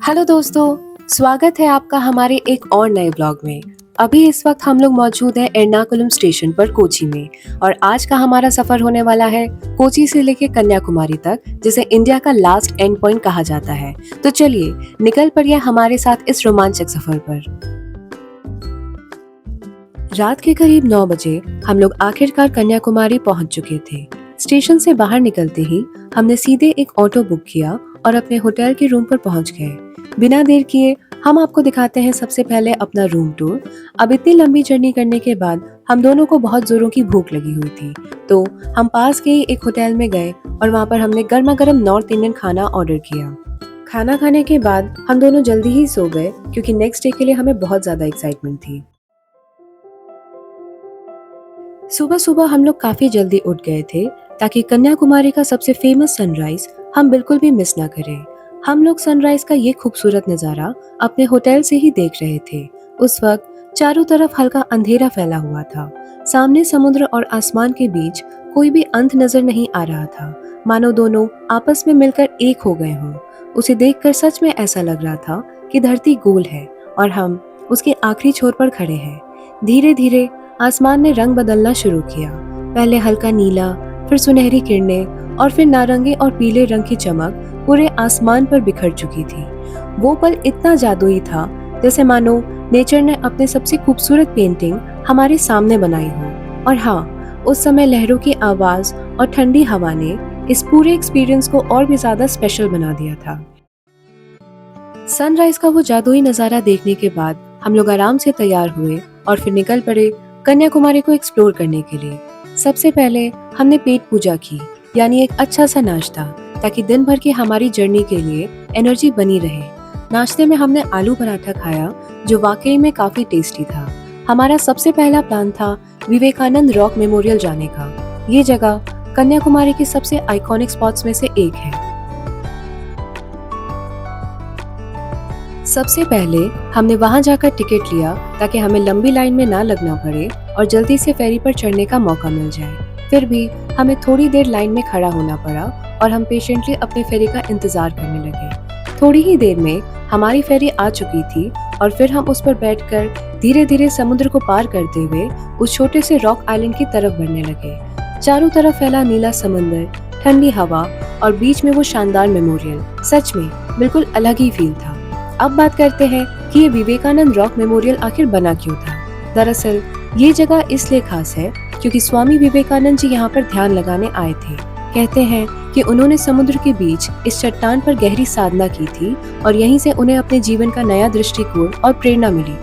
Hello दोस्तों, स्वागत है आपका हमारे एक और नए ब्लॉग में। अभी इस वक्त हम लोग मौजूद हैं एर्नाकुलम स्टेशन पर कोची में और आज का हमारा सफर होने वाला है कोची से लेके कन्याकुमारी तक, जिसे इंडिया का लास्ट एंड पॉइंट कहा जाता है। तो चलिए निकल पड़िए हमारे साथ इस रोमांचक सफर पर। रात के करीब 9 बजे हम लोग आखिरकार कन्याकुमारी पहुंच चुके थे। स्टेशन से बाहर निकलते ही हमने सीधे एक ऑटो बुक किया और अपने होटल के रूम पर पहुंच गए। बिना देर किए हम आपको दिखाते हैं सबसे पहले अपना रूम टूर। अब इतनी लंबी जर्नी करने के बाद हम दोनों को बहुत जोरों की भूख लगी हुई थी, तो हम पास के ही एक होटल में गए और वहाँ पर हमने गर्मा गर्म नॉर्थ इंडियन खाना ऑर्डर किया। खाना खाने के बाद हम दोनों जल्दी ही सो गए क्योंकि नेक्स्ट डे के लिए हमें बहुत ज्यादा एक्साइटमेंट थी। सुबह सुबह हम लोग काफी जल्दी उठ गए थे ताकि कन्याकुमारी का सबसे फेमस सनराइज हम बिल्कुल भी मिस ना करें। हम लोग सनराइज का ये खूबसूरत नजारा अपने होटल से ही देख रहे थे। उस वक्त चारों तरफ हल्का अंधेरा फैला हुआ था। सामने समुद्र और आसमान के बीच कोई भी अंत नजर नहीं आ रहा था, मानो दोनों आपस में मिलकर एक हो गए हों। उसे देखकर सच में ऐसा लग रहा था कि धरती गोल है और हम उसके आखिरी छोर पर खड़े हैं। धीरे धीरे आसमान ने रंग बदलना शुरू किया। पहले हल्का नीला, फिर सुनहरी किरणें और फिर नारंगी और पीले रंग की चमक पूरे आसमान पर बिखर चुकी थी। वो पल इतना जादुई था जैसे मानो नेचर ने अपने सबसे खूबसूरत पेंटिंग हमारे सामने बनाई हो। और हाँ, उस समय लहरों की आवाज और ठंडी हवा ने इस पूरे एक्सपीरियंस को और भी ज्यादा स्पेशल बना दिया था। सनराइज का वो जादुई नजारा देखने के बाद हम लोग आराम से तैयार हुए और फिर निकल पड़े कन्याकुमारी को एक्सप्लोर करने के लिए। सबसे पहले हमने पेट पूजा की, यानी एक अच्छा सा नाश्ता, ताकि दिन भर की हमारी जर्नी के लिए एनर्जी बनी रहे। नाश्ते में हमने आलू पराठा खाया जो वाकई में काफी टेस्टी था। हमारा सबसे पहला प्लान था विवेकानंद रॉक मेमोरियल जाने का। ये जगह कन्याकुमारी की सबसे आइकॉनिक स्पॉट्स में से एक है। सबसे पहले हमने वहां जाकर टिकट लिया ताकि हमें लंबी लाइन में ना लगना पड़े और जल्दी से फेरी पर चढ़ने का मौका मिल जाए। फिर भी हमें थोड़ी देर लाइन में खड़ा होना पड़ा और हम पेशेंटली अपनी फेरी का इंतजार करने लगे। थोड़ी ही देर में हमारी फेरी आ चुकी थी और फिर हम उस पर बैठकर धीरे धीरे समुद्र को पार करते हुए उस छोटे से रॉक आइलैंड की तरफ बढ़ने लगे। चारों तरफ फैला नीला समंदर, ठंडी हवा और बीच में वो शानदार मेमोरियल, सच में बिल्कुल अलग ही फील था। अब बात करते हैं कि ये विवेकानंद रॉक मेमोरियल आखिर बना क्यों था। दरअसल ये जगह इसलिए खास है क्योंकि स्वामी विवेकानंद जी यहाँ पर ध्यान लगाने आए थे। कहते हैं कि उन्होंने समुद्र के बीच इस चट्टान पर गहरी साधना की थी और यहीं से उन्हें अपने जीवन का नया दृष्टिकोण और प्रेरणा मिली।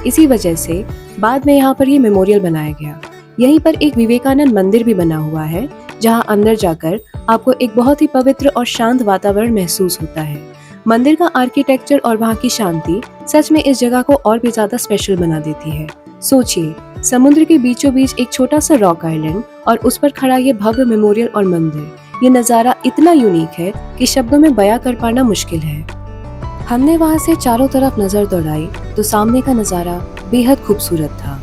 इसी वजह से बाद में यहाँ पर ये मेमोरियल बनाया गया। यहीं पर एक विवेकानंद मंदिर भी बना हुआ है, जहाँ अंदर जाकर आपको एक बहुत ही पवित्र और शांत वातावरण महसूस होता है। मंदिर का आर्किटेक्चर और वहाँ की शांति सच में इस जगह को और भी ज्यादा स्पेशल बना देती है। सोचिए, समुद्र के बीचों बीच एक छोटा सा रॉक आइलैंड और उस पर खड़ा ये भव्य मेमोरियल और मंदिर। ये नजारा इतना यूनिक है कि शब्दों में बयां कर पाना मुश्किल है। हमने वहाँ से चारों तरफ नजर दौड़ाई तो सामने का नजारा बेहद खूबसूरत था।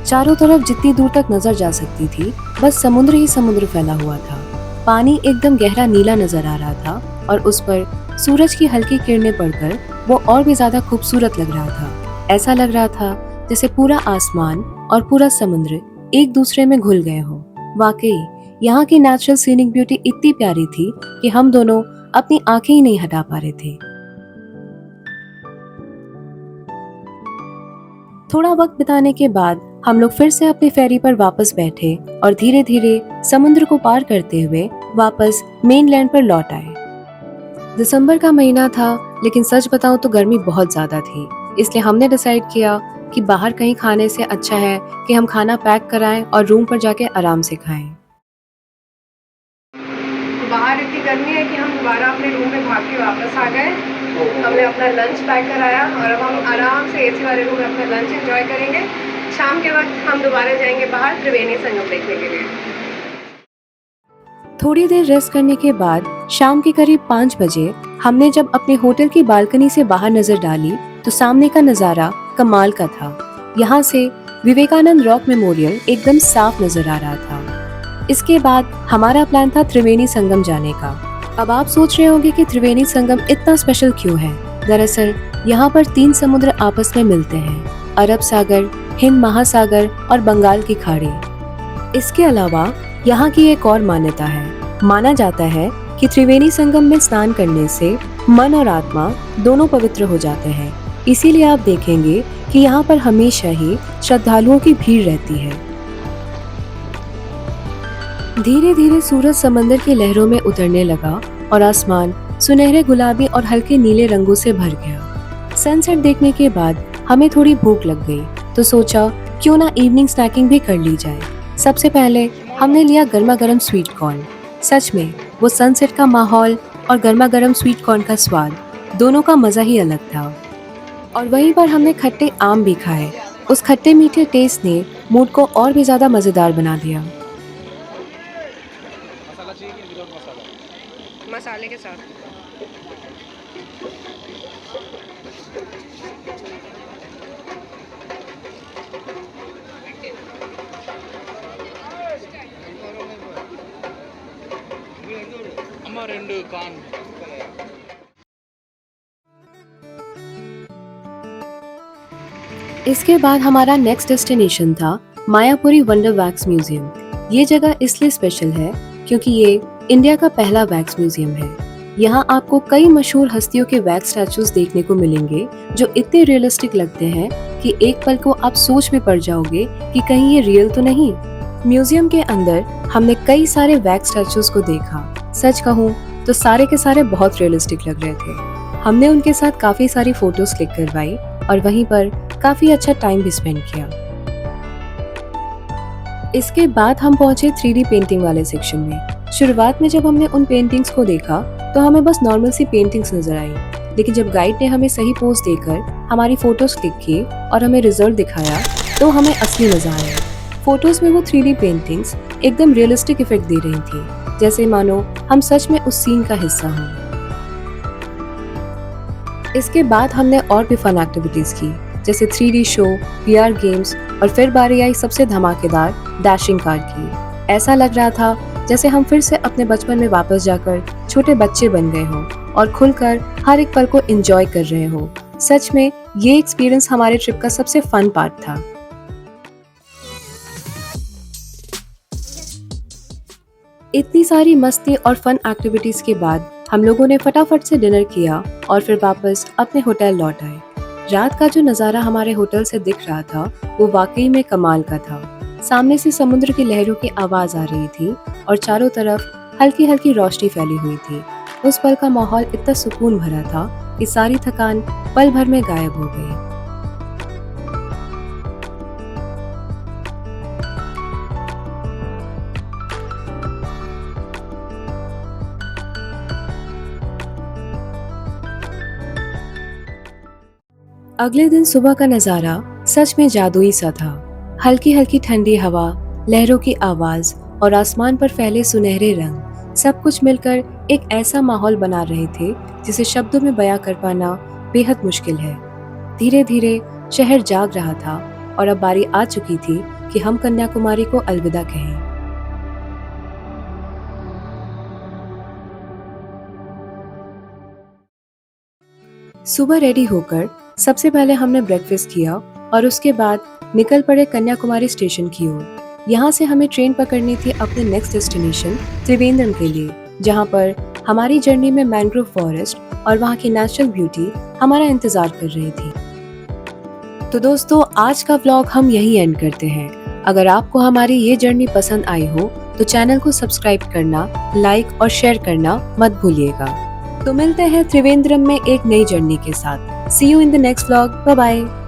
चारों तरफ जितनी दूर तक नजर जा सकती थी बस समुद्र ही समुद्र फैला हुआ था। पानी एकदम गहरा नीला नजर आ रहा था और उस पर सूरज की हल्की किरणें पड़कर वो और भी ज्यादा खूबसूरत लग रहा था। ऐसा लग रहा था जैसे पूरा आसमान और पूरा समुद्र एक दूसरे में घुल गए हों। वाकई यहाँ की नेचुरल सीनिक ब्यूटी इतनी प्यारी थी कि हम दोनों अपनी आंखें ही नहीं हटा पा रहे थे। थोड़ा वक्त बिताने के बाद हम लोग फिर से अपनी फेरी पर वापस बैठे और धीरे धीरे समुद्र को पार करते हुए वापस मेनलैंड पर लौट आए। दिसंबर का महीना था, लेकिन सच बताऊं तो गर्मी बहुत ज्यादा थी, इसलिए हमने डिसाइड किया कि बाहर कहीं खाने से अच्छा है कि हम खाना पैक कराएं और रूम पर जाके आराम से खाएं। बाहर इतनी गर्मी है कि हम दोबारा अपने रूम में भाग के वापस आ गए। हमने अपना लंच पैक कराया और अब हम आराम से एसी वाले रूम में अपना लंच एंजॉय करेंगे। शाम के वक्त हम दोबारा जाएंगे बाहर त्रिवेणी संगम देखने के लिए। थोड़ी देर रेस्ट करने के बाद शाम के करीब 5 बजे हमने जब अपने होटल की बालकनी से बाहर नजर डाली तो सामने का नजारा कमाल का था। यहाँ से विवेकानंद रॉक मेमोरियल एकदम साफ नजर आ रहा था। इसके बाद हमारा प्लान था त्रिवेणी संगम जाने का। अब आप सोच रहे होंगे कि त्रिवेणी संगम इतना स्पेशल क्यों है। दरअसल यहाँ पर 3 समुद्र आपस में मिलते हैं, अरब सागर, हिंद महासागर और बंगाल की खाड़ी। इसके अलावा यहाँ की एक और मान्यता है। माना जाता है कि त्रिवेणी संगम में स्नान करने से मन और आत्मा दोनों पवित्र हो जाते हैं। इसीलिए आप देखेंगे कि यहाँ पर हमेशा ही श्रद्धालुओं की भीड़ रहती है। धीरे धीरे सूरज समंदर की लहरों में उतरने लगा और आसमान सुनहरे गुलाबी और हल्के नीले रंगों से भर गया। सनसेट देखने के बाद हमें थोड़ी भूख लग गई, तो सोचा क्यों ना इवनिंग स्नैकिंग भी कर ली जाए। सबसे पहले हमने लिया गर्मा गर्म स्वीट कॉर्न। सच में वो सनसेट का माहौल और गर्मा गर्म स्वीट कॉर्न का स्वाद, दोनों का मजा ही अलग था। और वहीं पर हमने खट्टे आम भी खाए। उस खट्टे मीठे टेस्ट ने मूड को और भी ज्यादा मजेदार बना दिया। मसाला चाहिए कि विदाउट मसाला? मसाले के साथ। अम्मा रेंडु कान। इसके बाद हमारा नेक्स्ट डेस्टिनेशन था मायापुरी वंडर वैक्स म्यूजियम। ये जगह इसलिए स्पेशल है क्योंकि ये इंडिया का पहला वैक्स म्यूजियम है। यहाँ आपको कई मशहूर हस्तियों के वैक्स स्टैचूज देखने को मिलेंगे जो इतने रियलिस्टिक लगते हैं कि एक पल को आप सोच में पड़ जाओगे कि कहीं ये रियल तो नहीं। म्यूजियम के अंदर हमने कई सारे वैक्स स्टैचूज को देखा। सच कहूँ तो सारे के सारे बहुत रियलिस्टिक लग रहे थे। हमने उनके साथ काफी सारी फोटोज क्लिक करवाई और वहीं पर काफी अच्छा टाइम भी स्पेंड किया। इसके बाद हम पहुंचे 3D पेंटिंग वाले सेक्शन में। शुरुआत में जब हमने उन पेंटिंग्स को देखा तो हमें बस नॉर्मल सी पेंटिंग्स नजर आई, लेकिन जब गाइड ने हमें सही पोज देकर हमारी फोटोज क्लिक किए और हमें रिजल्ट दिखाया तो हमें असली मजा आया। फोटोज में वो 3D पेंटिंग्स एकदम रियलिस्टिक इफेक्ट दे रही थी, जैसे मानो हम सच में उस सीन का हिस्सा हों। इसके बाद हमने और भी फन एक्टिविटीज की, जैसे 3D शो, VR गेम्स और फिर बारी आई सबसे धमाकेदार डैशिंग कार की। ऐसा लग रहा था जैसे हम फिर से अपने बचपन में वापस जाकर छोटे बच्चे बन गए हों और खुलकर हर एक पल को एंजॉय कर रहे हों। सच में ये एक्सपीरियंस हमारे ट्रिप का सबसे फन पार्ट था। इतनी सारी मस्ती और फन एक्टिविटीज के बाद हम लोगों ने फटाफट से डिनर किया और फिर वापस अपने होटल लौट आए। रात का जो नज़ारा हमारे होटल से दिख रहा था वो वाकई में कमाल का था। सामने से समुद्र की लहरों की आवाज आ रही थी और चारों तरफ हल्की हल्की रोशनी फैली हुई थी। उस पल का माहौल इतना सुकून भरा था कि सारी थकान पल भर में गायब हो गई। अगले दिन सुबह का नजारा सच में जादुई सा था। हल्की हल्की ठंडी हवा, लहरों की आवाज और आसमान पर फैले सुनहरे रंग, सब कुछ मिलकर एक ऐसा माहौल बना रहे थे जिसे शब्दों में बयां कर पाना बेहद मुश्किल है। धीरे धीरे शहर जाग रहा था और अब बारी आ चुकी थी कि हम कन्याकुमारी को अलविदा कहें। सुबह रेडी होकर सबसे पहले हमने ब्रेकफास्ट किया और उसके बाद निकल पड़े कन्याकुमारी स्टेशन की ओर। यहाँ से हमें ट्रेन पकड़नी थी अपने नेक्स्ट डेस्टिनेशन त्रिवेंद्रम के लिए, जहाँ पर हमारी जर्नी में मैंग्रोव फॉरेस्ट और वहाँ की नेचुरल ब्यूटी हमारा इंतजार कर रही थी। तो दोस्तों, आज का व्लॉग हम यहीं एंड करते हैं। अगर आपको हमारी ये जर्नी पसंद आई हो तो चैनल को सब्सक्राइब करना, लाइक और शेयर करना मत भूलिएगा। तो मिलते हैं त्रिवेंद्रम में एक नई जर्नी के साथ। See you in the next vlog. Bye bye.